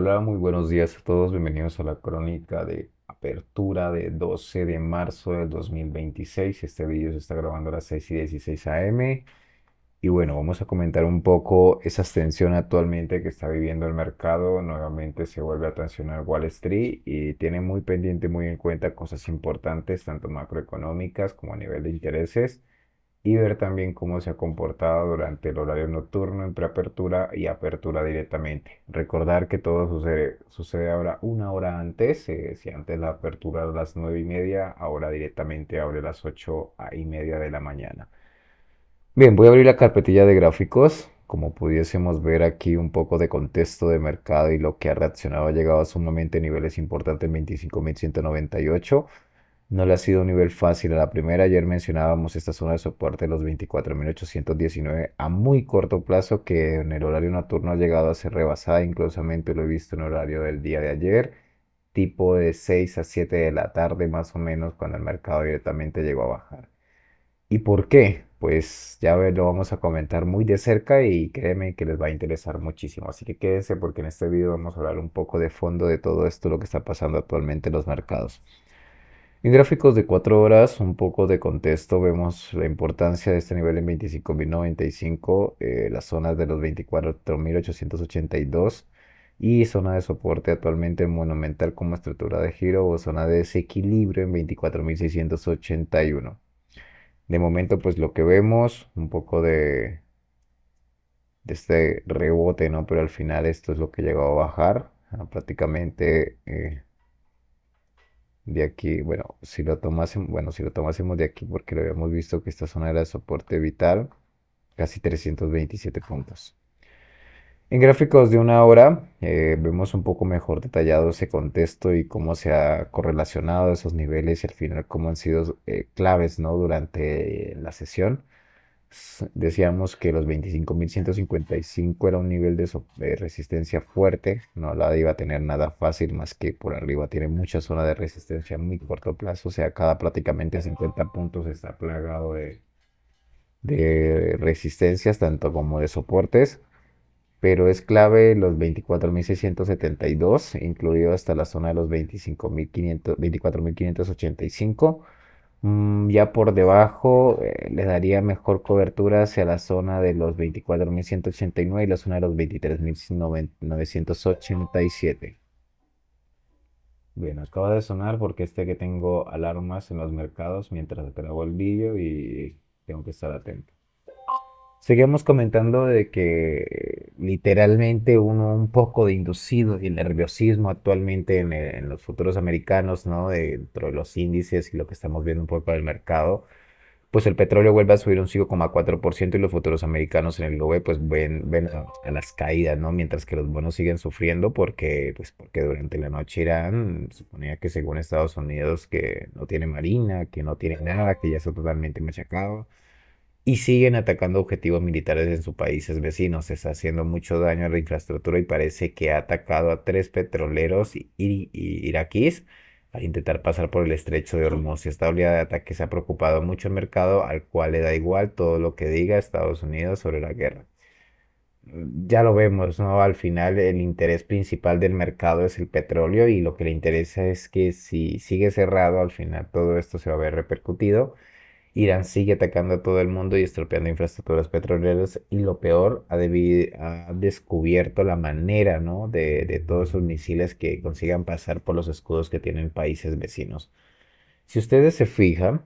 Hola, muy buenos días a todos. Bienvenidos a la crónica de apertura de 12 de marzo del 2026. Este vídeo se está grabando a las 6:16 am. Y bueno, vamos a comentar un poco esa tensión actualmente que está viviendo el mercado. Nuevamente se vuelve a tensionar Wall Street y tiene muy pendiente, muy en cuenta cosas importantes, tanto macroeconómicas como a nivel de intereses y ver también cómo se ha comportado durante el horario nocturno entre apertura y apertura directamente. Recordar que todo sucede ahora una hora antes, si antes la apertura era a las 9:30, ahora directamente abre a las 8:30 de la mañana. Bien, voy a abrir la carpetilla de gráficos. Como pudiésemos ver aquí un poco de contexto de mercado y lo que ha reaccionado, ha llegado a sumamente niveles importantes en 25.198. No le ha sido un nivel fácil a la primera. Ayer mencionábamos esta zona de soporte de los 24.819 a muy corto plazo que en el horario nocturno ha llegado a ser rebasada. Inclusamente lo he visto en horario del día de ayer, tipo de 6 a 7 de la tarde más o menos, cuando el mercado directamente llegó a bajar. ¿Y por qué? Pues lo vamos a comentar muy de cerca y créeme que les va a interesar muchísimo. Así que quédense porque en este video vamos a hablar un poco de fondo de todo esto, lo que está pasando actualmente en los mercados. En gráficos de 4 horas, un poco de contexto, vemos la importancia de este nivel en 25.095, las zonas de los 24.882 y zona de soporte actualmente monumental como estructura de giro o zona de desequilibrio en 24.681. De momento, pues lo que vemos, un poco de este rebote, ¿no? Pero al final esto es lo que llegó a bajar, prácticamente de aquí, si lo tomásemos de aquí porque lo habíamos visto que esta zona era de soporte vital, casi 327 puntos. En gráficos de una hora vemos un poco mejor detallado ese contexto y cómo se ha correlacionado esos niveles y al final cómo han sido claves, ¿no? Durante la sesión. Decíamos que los 25.155 era un nivel de resistencia fuerte, no la iba a tener nada fácil, más que por arriba tiene mucha zona de resistencia a muy corto plazo, o sea, cada prácticamente 50 puntos está plagado de resistencias, tanto como de soportes, pero es clave los 24.672, incluido hasta la zona de los 24.585. Ya por debajo le daría mejor cobertura hacia la zona de los 24.189 y la zona de los 23.987. Bien, acaba de sonar porque que tengo alarmas en los mercados mientras grabo el vídeo y tengo que estar atento. Seguimos comentando de que literalmente uno un poco de inducido y el nerviosismo actualmente en los futuros americanos, ¿no? Dentro de los índices y lo que estamos viendo un poco del mercado, pues el petróleo vuelve a subir un 5,4% y los futuros americanos en el globe pues ven a las caídas, ¿no? Mientras que los bonos siguen sufriendo porque durante la noche Irán suponía que según Estados Unidos que no tiene marina, que no tiene nada, que ya está totalmente machacado y siguen atacando objetivos militares en sus países vecinos. Está haciendo mucho daño a la infraestructura y parece que ha atacado a tres petroleros iraquíes al intentar pasar por el estrecho de Hormuz. Esta oleada de ataques ha preocupado mucho al mercado, al cual le da igual todo lo que diga Estados Unidos sobre la guerra. Ya lo vemos, ¿no? Al final el interés principal del mercado es el petróleo y lo que le interesa es que si sigue cerrado, al final todo esto se va a ver repercutido. Irán sigue atacando a todo el mundo y estropeando infraestructuras petroleras y lo peor, ha descubierto la manera, ¿no? de todos esos misiles que consigan pasar por los escudos que tienen países vecinos. Si ustedes se fijan,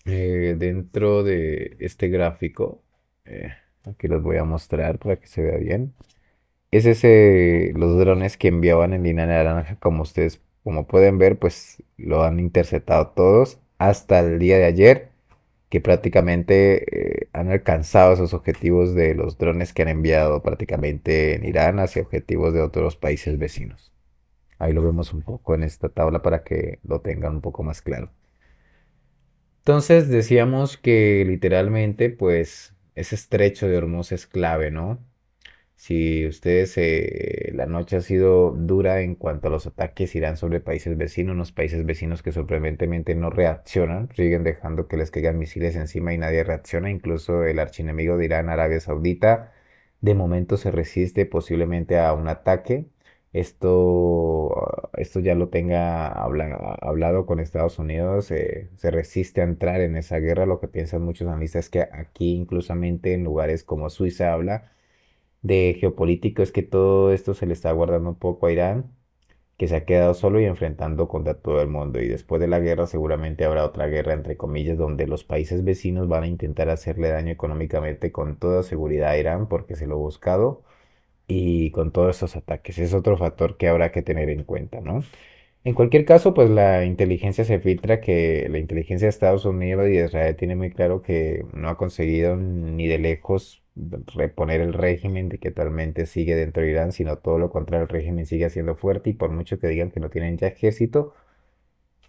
dentro de este gráfico, eh, aquí los voy a mostrar para que se vea bien. Es los drones que enviaban en línea naranja, como ustedes, como pueden ver, pues lo han interceptado todos hasta el día de ayer, que prácticamente han alcanzado esos objetivos de los drones que han enviado prácticamente en Irán hacia objetivos de otros países vecinos. Ahí lo vemos un poco en esta tabla para que lo tengan un poco más claro. Entonces decíamos que literalmente, pues, ese estrecho de Hormuz es clave, ¿no? Si ustedes, la noche ha sido dura en cuanto a los ataques irán sobre países vecinos, unos países vecinos que sorprendentemente no reaccionan, siguen dejando que les caigan misiles encima y nadie reacciona, incluso el archienemigo de Irán, Arabia Saudita, De momento se resiste posiblemente a un ataque. Esto ya lo tenga hablado con Estados Unidos, se resiste a entrar en esa guerra. Lo que piensan muchos analistas es que aquí, inclusamente en lugares como Suiza, habla de geopolítico, es que todo esto se le está guardando un poco a Irán, que se ha quedado solo y enfrentando contra todo el mundo. Y después de la guerra seguramente habrá otra guerra, entre comillas, donde los países vecinos van a intentar hacerle daño económicamente con toda seguridad a Irán porque se lo ha buscado y con todos estos ataques. Es otro factor que habrá que tener en cuenta, ¿no? En cualquier caso, pues la inteligencia se filtra que la inteligencia de Estados Unidos y de Israel tiene muy claro que no ha conseguido ni de lejos reponer el régimen de que actualmente sigue dentro de Irán, sino todo lo contrario, el régimen sigue siendo fuerte y por mucho que digan que no tienen ya ejército,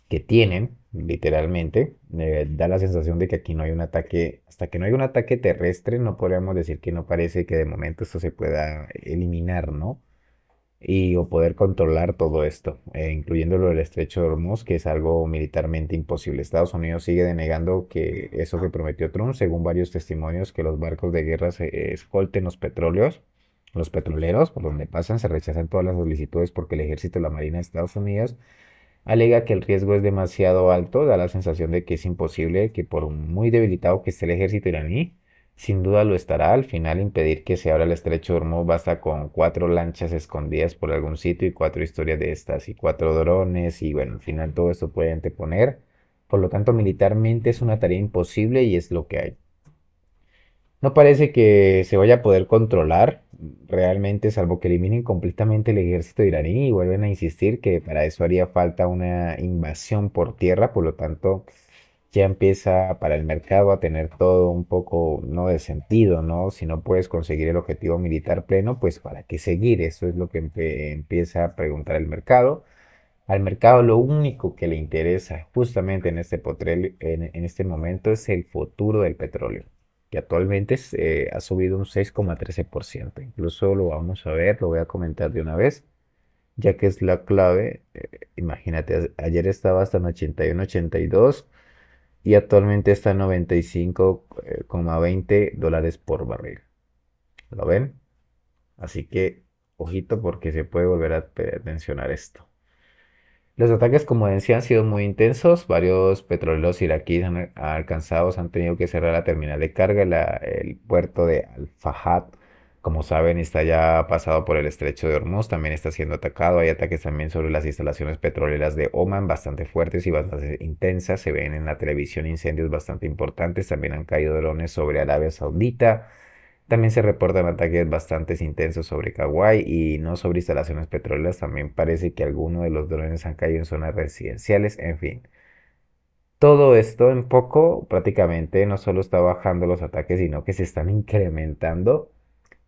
que tienen, literalmente, da la sensación de que aquí no hay un ataque, hasta que no hay un ataque terrestre, no podríamos decir que no parece que de momento esto se pueda eliminar, ¿no? Y o poder controlar todo esto, incluyendo lo del estrecho de Hormuz, que es algo militarmente imposible. Estados Unidos sigue denegando que eso que prometió Trump, según varios testimonios, que los barcos de guerra se escolten los petroleros, por donde pasan, se rechazan todas las solicitudes porque el ejército y la marina de Estados Unidos alega que el riesgo es demasiado alto, da la sensación de que es imposible, que por muy debilitado que esté el ejército iraní, sin duda lo estará. Al final, impedir que se abra el estrecho de Hormuz basta con cuatro lanchas escondidas por algún sitio y cuatro historias de estas y cuatro drones y bueno, al final todo esto puede anteponer. Por lo tanto, militarmente es una tarea imposible y es lo que hay. No parece que se vaya a poder controlar realmente, salvo que eliminen completamente el ejército iraní y vuelven a insistir que para eso haría falta una invasión por tierra, por lo tanto ya empieza para el mercado a tener todo un poco no de sentido, ¿no? Si no puedes conseguir el objetivo militar pleno, pues ¿para qué seguir? Eso es lo que empieza a preguntar el mercado. Al mercado lo único que le interesa justamente en en este momento es el futuro del petróleo, que actualmente ha subido un 6,13%. Incluso lo vamos a ver, lo voy a comentar de una vez, ya que es la clave. Imagínate, ayer estaba hasta en 81, 82 y actualmente está en 95,20 dólares por barril. ¿Lo ven? Así que ojito porque se puede volver a mencionar esto. Los ataques, como decía, han sido muy intensos. Varios petroleros iraquíes alcanzados han tenido que cerrar la terminal de carga. El puerto de Al-Fahad, como saben, está ya pasado por el estrecho de Hormuz. También está siendo atacado. Hay ataques también sobre las instalaciones petroleras de Oman, bastante fuertes y bastante intensas. Se ven en la televisión incendios bastante importantes. También han caído drones sobre Arabia Saudita. También se reportan ataques bastante intensos sobre Kauai y no sobre instalaciones petroleras. También parece que algunos de los drones han caído en zonas residenciales. En fin, todo esto en poco prácticamente no solo está bajando los ataques, sino que se están incrementando.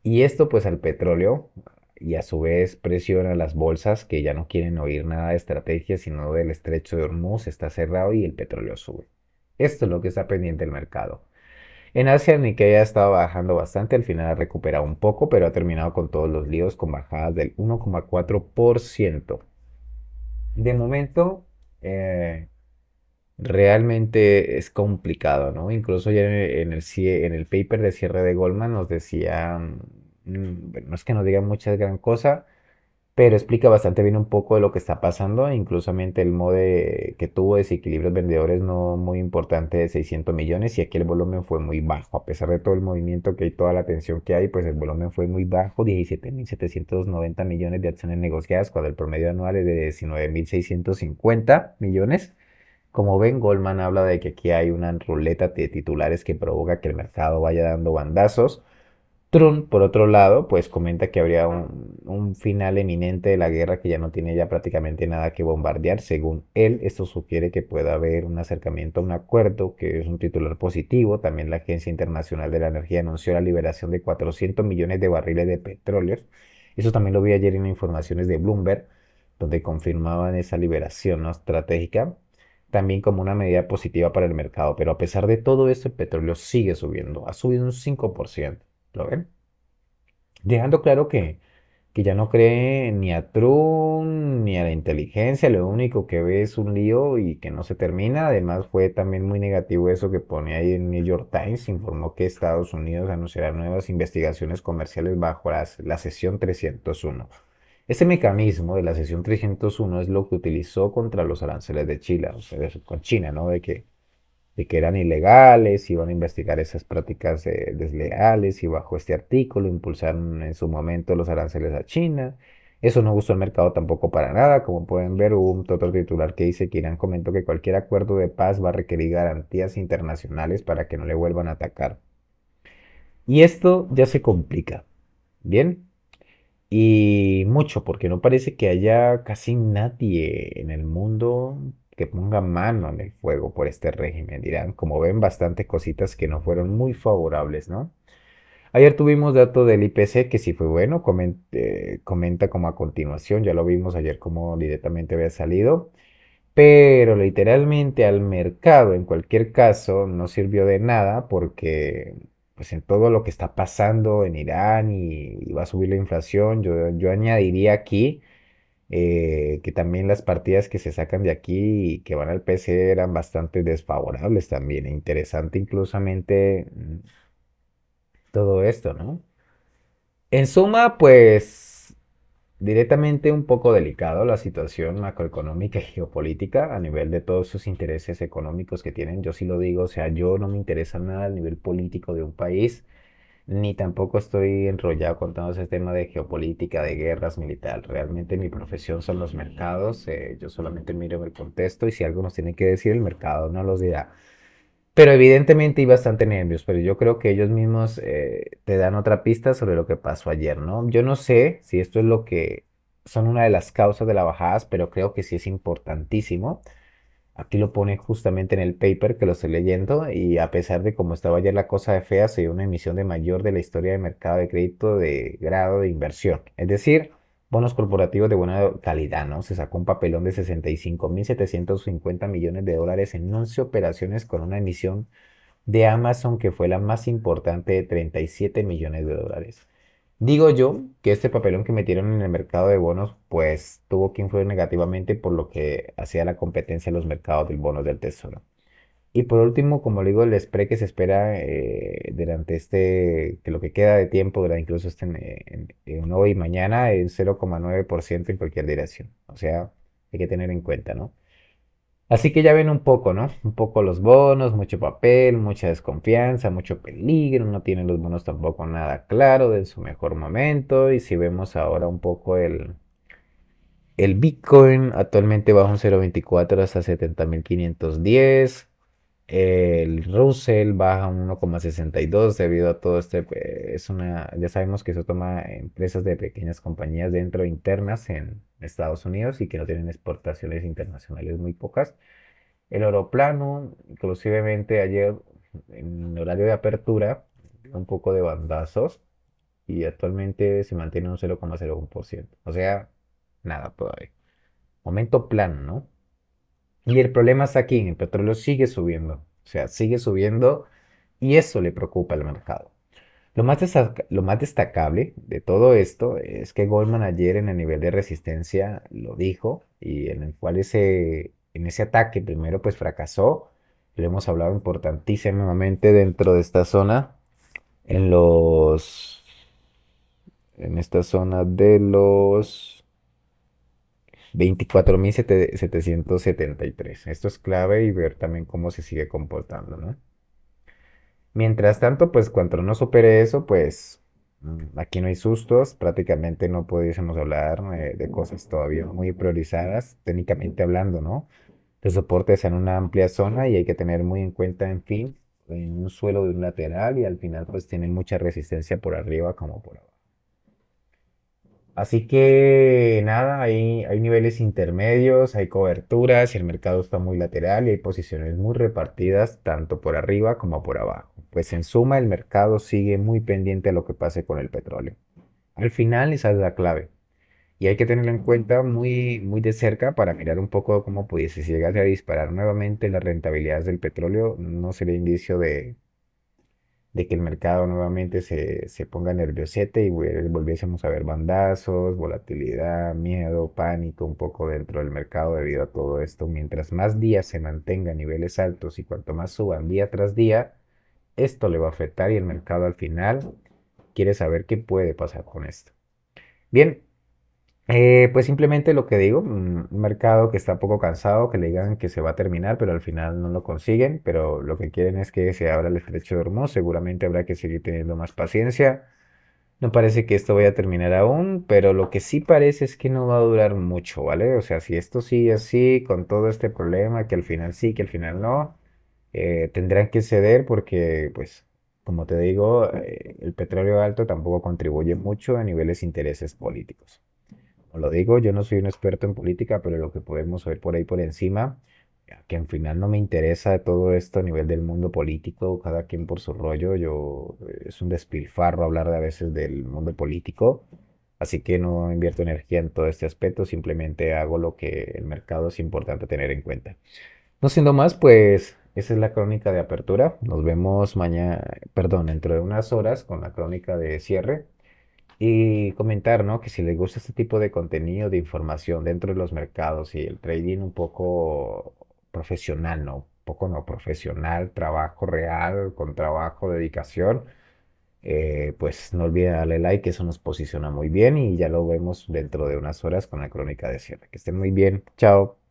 Y esto pues al petróleo y a su vez presiona a las bolsas que ya no quieren oír nada de estrategia, sino del estrecho de Hormuz está cerrado y el petróleo sube. Esto es lo que está pendiente el mercado. En Asia el Nikkei ha estado bajando bastante, al final ha recuperado un poco, pero ha terminado con todos los líos con bajadas del 1,4%. De momento, eh, realmente es complicado, ¿no? Incluso ya en el paper de cierre de Goldman nos decían, bueno, no es que nos digan muchas gran cosa, pero explica bastante bien un poco de lo que está pasando, inclusamente el MODE que tuvo desequilibrios vendedores no muy importante de 600 millones y aquí el volumen fue muy bajo, a pesar de todo el movimiento que hay, toda la tensión que hay, pues el volumen fue muy bajo, 17.790 millones de acciones negociadas, cuando el promedio anual es de 19.650 millones. Como ven, Goldman habla de que aquí hay una ruleta de titulares que provoca que el mercado vaya dando bandazos. Trump, por otro lado, pues comenta que habría un final eminente de la guerra que ya no tiene ya prácticamente nada que bombardear. Según él, esto sugiere que pueda haber un acercamiento a un acuerdo, que es un titular positivo. También la Agencia Internacional de la Energía anunció la liberación de 400 millones de barriles de petróleo. Eso también lo vi ayer en informaciones de Bloomberg, donde confirmaban esa liberación, ¿no?, estratégica, también como una medida positiva para el mercado. Pero a pesar de todo esto, el petróleo sigue subiendo, ha subido un 5%. ¿Lo ven? Dejando claro que que ya no cree ni a Trump ni a la inteligencia, lo único que ve es un lío y que no se termina. Además fue también muy negativo eso que pone ahí en New York Times, informó que Estados Unidos anunciará nuevas investigaciones comerciales bajo la sesión 301. Este mecanismo de la sesión 301 es lo que utilizó contra los aranceles de Chile, o sea, con China, ¿no? De que eran ilegales, iban a investigar esas prácticas desleales y bajo este artículo impulsaron en su momento los aranceles a China. Eso no gustó al mercado tampoco para nada. Como pueden ver, hubo un otro titular que dice que Irán comentó que cualquier acuerdo de paz va a requerir garantías internacionales para que no le vuelvan a atacar. Y esto ya se complica. Bien, y mucho, porque no parece que haya casi nadie en el mundo que ponga mano en el fuego por este régimen. Dirán, como ven, bastantes cositas que no fueron muy favorables, ¿no? Ayer tuvimos datos del IPC que sí fue bueno, comenta como a continuación, ya lo vimos ayer como directamente había salido, pero literalmente al mercado en cualquier caso no sirvió de nada porque pues en todo lo que está pasando en Irán y va a subir la inflación, yo añadiría aquí que también las partidas que se sacan de aquí y que van al PC eran bastante desfavorables también. Interesante inclusamente todo esto, ¿no? En suma, pues directamente un poco delicado la situación macroeconómica y geopolítica a nivel de todos sus intereses económicos que tienen. Yo sí lo digo, o sea, yo no me interesa nada el nivel político de un país, ni tampoco estoy enrollado con todo ese tema de geopolítica, de guerras militar. Realmente mi profesión son los mercados, yo solamente miro el contexto y si algo nos tiene que decir el mercado no los dirá. Pero evidentemente hay bastante nervios, pero yo creo que ellos mismos te dan otra pista sobre lo que pasó ayer, ¿no? Yo no sé si esto es lo que son una de las causas de la bajada, pero creo que sí es importantísimo. Aquí lo pone justamente en el paper que lo estoy leyendo y a pesar de cómo estaba ayer la cosa de fea, se dio una emisión de mayor de la historia del mercado de crédito de grado de inversión. Es decir, bonos corporativos de buena calidad, ¿no? Se sacó un papelón de 65.750 millones de dólares en 11 operaciones con una emisión de Amazon que fue la más importante de 37 millones de dólares. Digo yo que este papelón que metieron en el mercado de bonos pues tuvo que influir negativamente por lo que hacía la competencia en los mercados del bonos del tesoro. Y por último, como le digo, el spread que se espera durante que lo que queda de tiempo, incluso en hoy y mañana, es 0,9% en cualquier dirección. O sea, hay que tener en cuenta, ¿no? Así que ya ven un poco, ¿no? Un poco los bonos, mucho papel, mucha desconfianza, mucho peligro, no tienen los bonos tampoco nada claro de su mejor momento. Y si vemos ahora un poco el Bitcoin, actualmente baja un 0,24 hasta 70.510. El Russell baja un 1,62 debido a todo ya sabemos que eso toma empresas de pequeñas compañías dentro internas en Estados Unidos y que no tienen exportaciones internacionales muy pocas. El oro plano, inclusivemente ayer en horario de apertura, dio un poco de bandazos y actualmente se mantiene un 0,01%. O sea, nada todavía. Momento plano, ¿no? Y el problema está aquí, el petróleo sigue subiendo. O sea, sigue subiendo y eso le preocupa al mercado. Lo más destacable de todo esto es que Goldman ayer en el nivel de resistencia lo dijo y en el cual en ese ataque primero pues fracasó. Lo hemos hablado importantísimamente dentro de esta zona, en en esta zona de los 24.773. Esto es clave y ver también cómo se sigue comportando, ¿no? Mientras tanto, pues cuando no supere eso, pues aquí no hay sustos, prácticamente no pudiésemos hablar de cosas todavía muy priorizadas, técnicamente hablando, ¿no? Los soportes en una amplia zona y hay que tener muy en cuenta, en fin, en un suelo de un lateral y al final pues tienen mucha resistencia por arriba como por abajo. Así que nada, hay niveles intermedios, hay coberturas y el mercado está muy lateral y hay posiciones muy repartidas tanto por arriba como por abajo. Pues en suma el mercado sigue muy pendiente a lo que pase con el petróleo. Al final esa es la clave y hay que tenerlo en cuenta muy, muy de cerca para mirar un poco cómo pudiese, si llegase a disparar nuevamente las rentabilidades del petróleo, no sería indicio de que el mercado nuevamente se ponga nerviosete y volviésemos a ver bandazos, volatilidad, miedo, pánico un poco dentro del mercado debido a todo esto. Mientras más días se mantenga a niveles altos y cuanto más suban día tras día, esto le va a afectar y el mercado al final quiere saber qué puede pasar con esto. Bien, pues simplemente lo que digo, un mercado que está un poco cansado, que le digan que se va a terminar, pero al final no lo consiguen, pero lo que quieren es que se abra el estrecho de Hormuz, seguramente habrá que seguir teniendo más paciencia. No parece que esto vaya a terminar aún, pero lo que sí parece es que no va a durar mucho, ¿vale? O sea, si esto sigue así, con todo este problema, que al final sí, que al final no, tendrán que ceder porque, pues, como te digo, el petróleo alto tampoco contribuye mucho a niveles de intereses políticos. Como lo digo, yo no soy un experto en política, pero lo que podemos ver por ahí por encima, que al final no me interesa todo esto a nivel del mundo político, cada quien por su rollo, es un despilfarro hablar de a veces del mundo político, así que no invierto energía en todo este aspecto, simplemente hago lo que el mercado es importante tener en cuenta. No siendo más, pues esa es la crónica de apertura. Nos vemos mañana, perdón, dentro de unas horas con la crónica de cierre. Y comentar, ¿no? Que si les gusta este tipo de contenido, de información dentro de los mercados y el trading un poco profesional, ¿no? Un poco no profesional, trabajo real, con trabajo, dedicación, pues no olviden darle like, que eso nos posiciona muy bien y ya lo vemos dentro de unas horas con la crónica de cierre. Que estén muy bien. Chao.